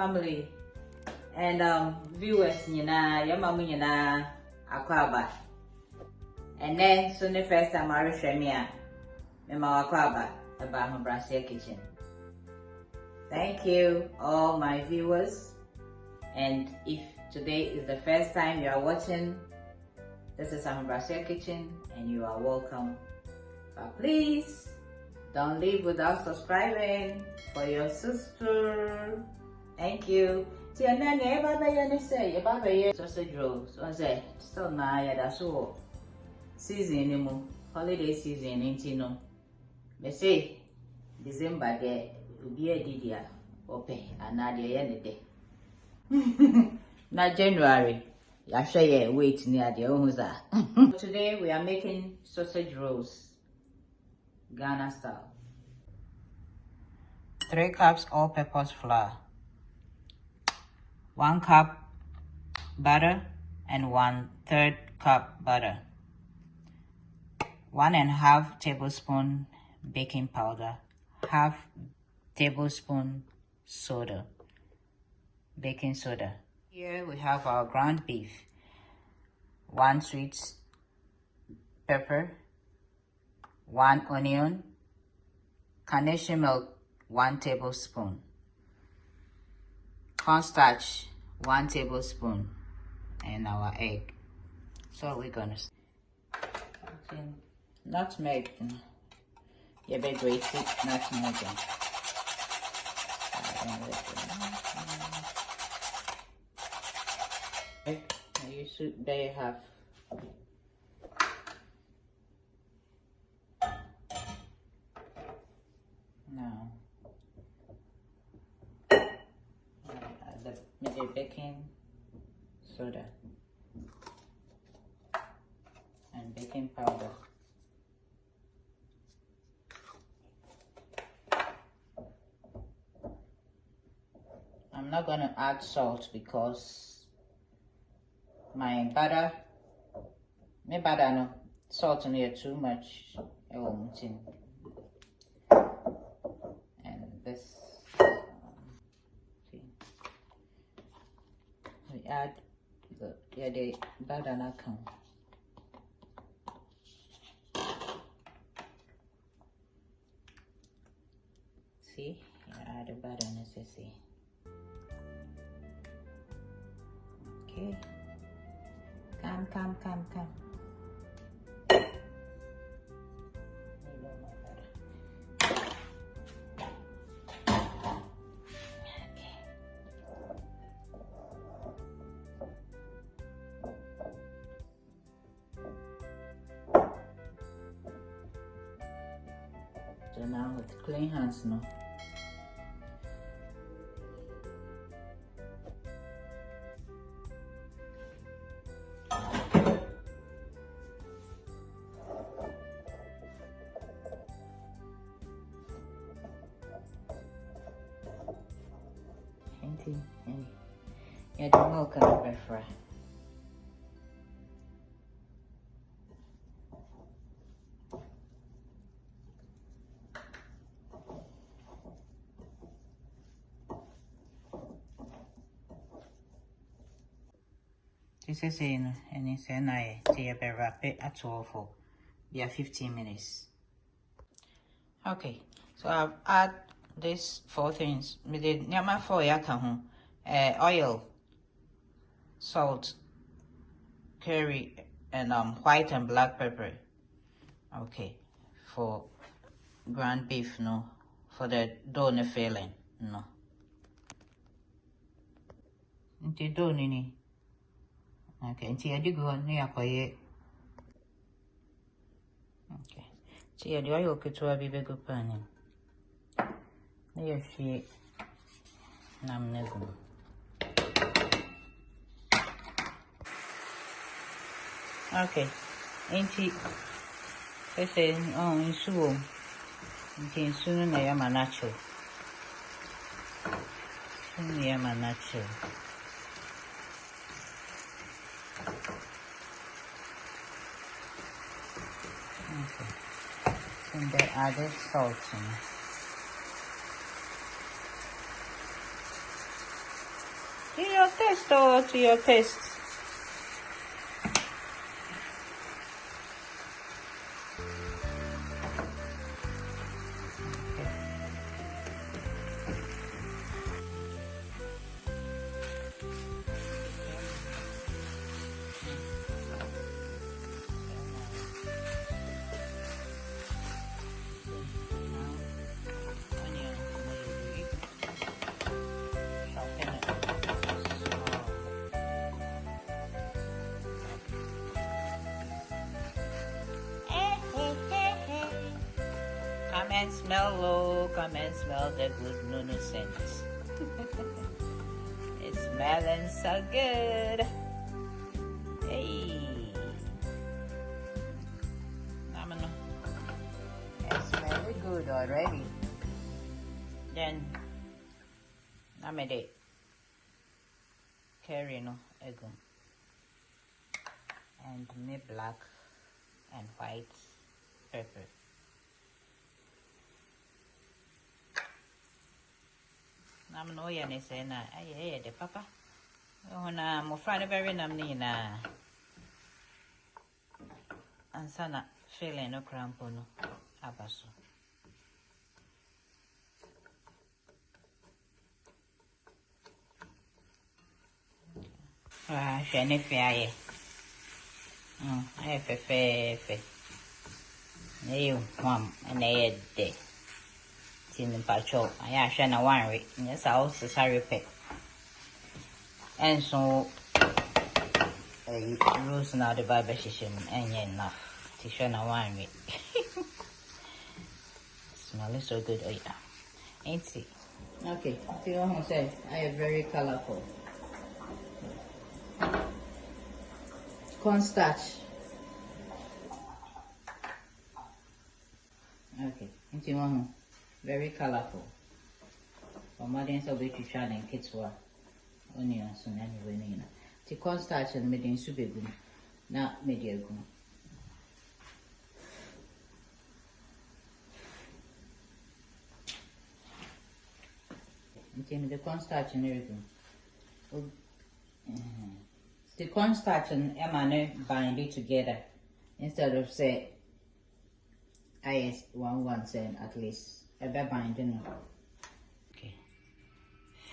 family and viewers, your mama, Aquaba. And then, soon the first time I reach me, Aquaba about my Brazil kitchen. Thank you, all my viewers. And if today is the first time you are watching, this is our Brazil kitchen, and you are welcome. But please don't leave without subscribing for your sister. Thank you. See, and then you say, sausage rolls. So I say, still now, that's all. Season anymore, holiday season, ain't you know? Me say, December there will be a didia, open, and now the end of the day. Not January. I share you wait near the owners. Today we are making sausage rolls, Ghana style. 3 cups all-purpose flour, 1 cup butter, and 1/3 cup butter, 1.5 tablespoon baking powder, 1/2 tablespoon soda, baking soda. Here we have our ground beef, 1 sweet pepper, 1 onion, carnation milk, 1 tablespoon, cornstarch, 1 tablespoon, and our egg. So we're gonna nutmeg. You better wait it, nutmeg. You should they have now the baking soda and baking powder. I'm not going to add salt because my butter, no salt in here too much. And this, see, we add the butter now come. See, add the butter necessary. Okay. Come. So now with clean hands now. Yeah, the milk and the bread. This is in and it's an eye to wrap it at all for 15 minutes. Okay, so I've add these 4 things. We did nyama 4 yaka oil, salt, curry, and white and black pepper. Okay, for ground beef, no, for the dough filling, no. Into dough nini. Okay, into you go near quiet. Okay, so you do oil to a baby good pan. There she nam never. Okay, into they say in soon. Into soon I am a natural. Soon I am a natural. Okay. And they added salt in it. taste or to your taste. Come and smell, oh, come and smell the good nunu scent. It's smelling so good. Hey. It's very good already. Then, namede curry no egg and me black and white pepper. I'm no yana say na aye the papa. Oh na mo friend very nam ni na. Ansana feeling no crampo no abaso. Shane fair. I fe. You mom and I de. In patrol, I shall na one yes, I also sorry pay. And so rules now the barber session and enough to show na one week. Smell so good, oh yeah. Ain't it? Okay, so you want to say I am very colorful. Cornstarch. Okay, into one very colorful. For modern so we try and kids were onions and anyway. The cornstarch and made in soup not mediocre. Into the cornstarch and everything. The cornstarch and Emma bind it together instead of say I one cent at least a bit binding. Okay,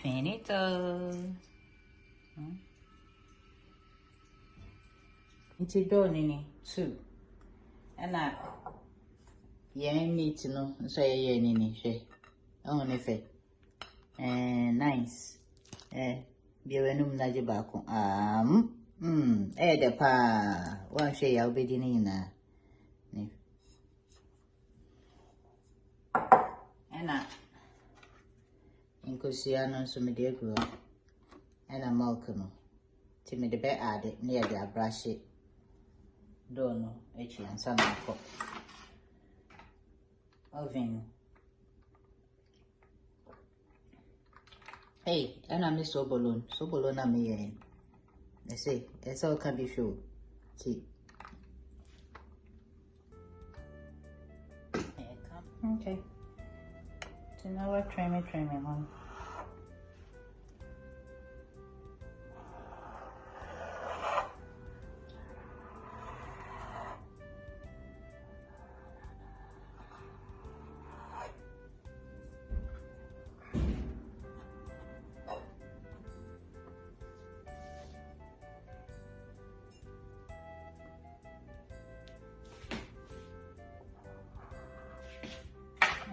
finito. It's a donini too, and I meat no say ye nini she only fe nice be wenum na jibako the pa one she I'll be dinner. Incusiano so me dear girl and a milk no. Timmy the bed add it near the brush it. Don't know, and some cup. Oven. Hey, and I miss Sobolo. Sobolo na me. They say, it's all can be show. See. Okay. So now we're try me on.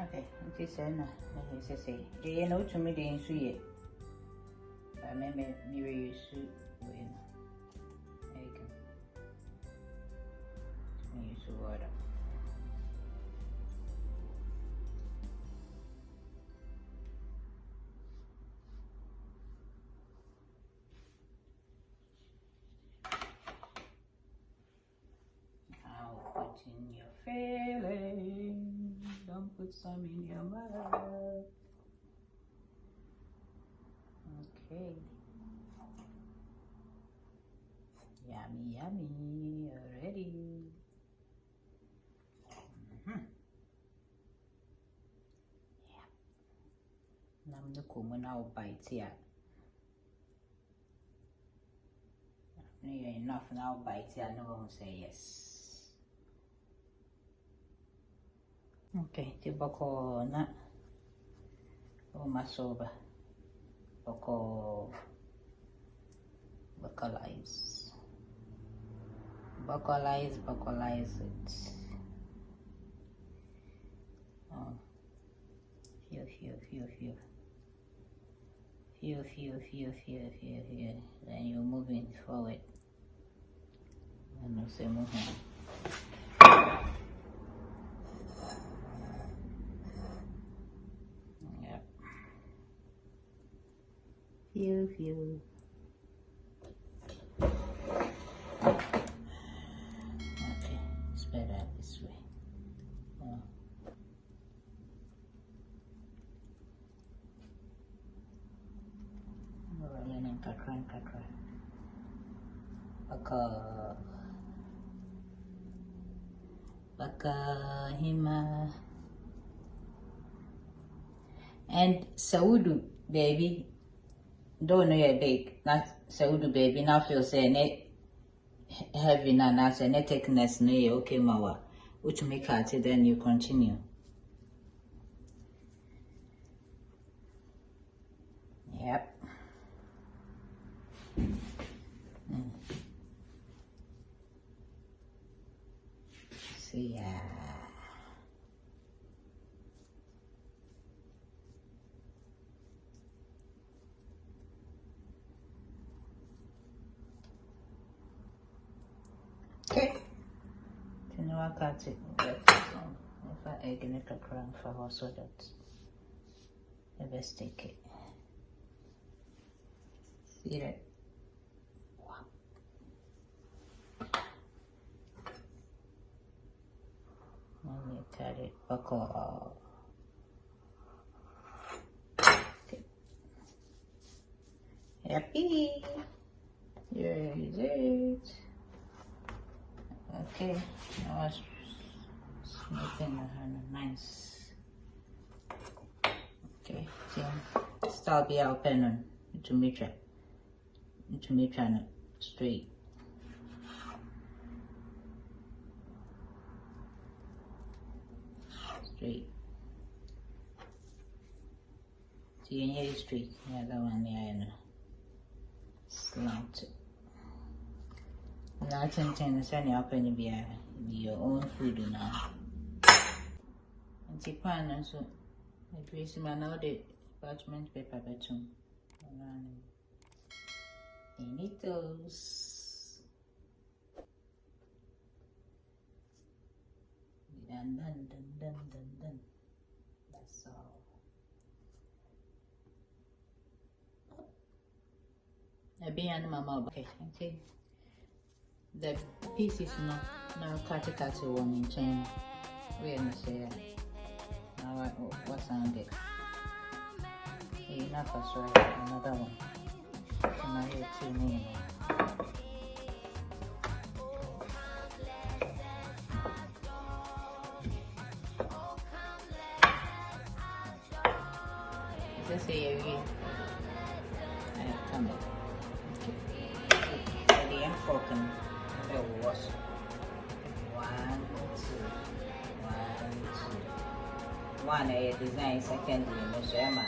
Okay, this is say, you know to me the insui. I remember me suit when I can use water. I'll put in your feelings. Don't put some in your mouth. Okay. Yummy already. Yeah. Nam the common now bite here. enough now, bite it. I know say yes. Okay, the bako na o masoba bako bacalize it. Oh, here. Then you're moving forward. And I say moving. Yep. Few. Okay, it's better this way. Oh. Kakra. Baka hima. And Saudu baby, don't know your bake. Not Saudu baby, now feel say ne heavy na say ne thickness no okay mawa. Which make it then you continue. Yep. See ya. Okay. Can you work out it? If I egg in a crown for her so that the best take it. See that? And you cut it back off. Okay. Happy. Here is it. Okay. Now it's smoothing her nice. Okay. So start be open on to meet straight. See, in here straight. The other one there, slant. Now, sometimes when you open be your own food now. And the pan also. I trace him now the parchment paper betum. And it goes. Done. That's all. I be on my mouth. Okay. The pieces now cut one in chain. Where you say now what's on it? Enough as well. Another one. So now here 2 more. Let's say again. Come on. Ready and forking. Wash. 1, 2. 1 a design second in the shema.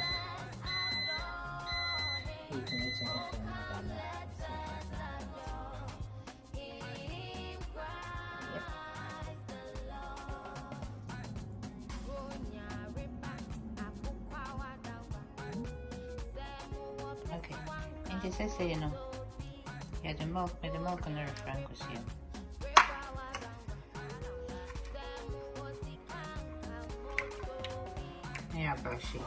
Okay, and this is you know, yeah, the milk on the refrain goes here. Yeah, brushy.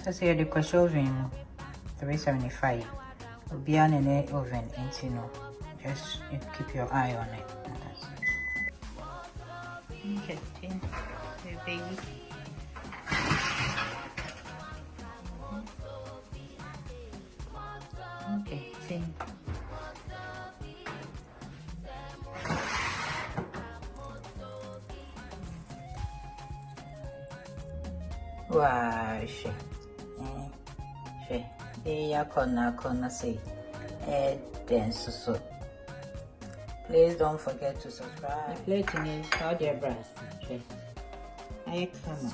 That's here the question oven 375. It'll be on in the oven and you know, just keep your eye on it. And that's it. Okay. baby. Okay, same. Wow, shit. Yeah, corner say. So. Please don't forget to subscribe. The plating is how their breast. I come.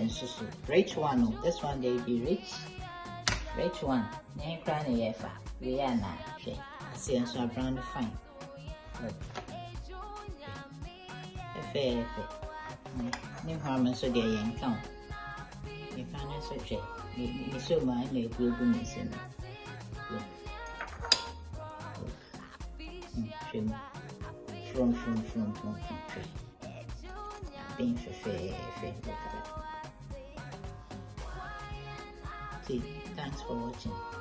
So. Rich one. This one they be rich. Rich one. Name crying yefa. We are now. I see and so brown fine. Fair. New harmon so they young count. You found us so check. You so mind they will be missing. From being fair. See, thanks for watching.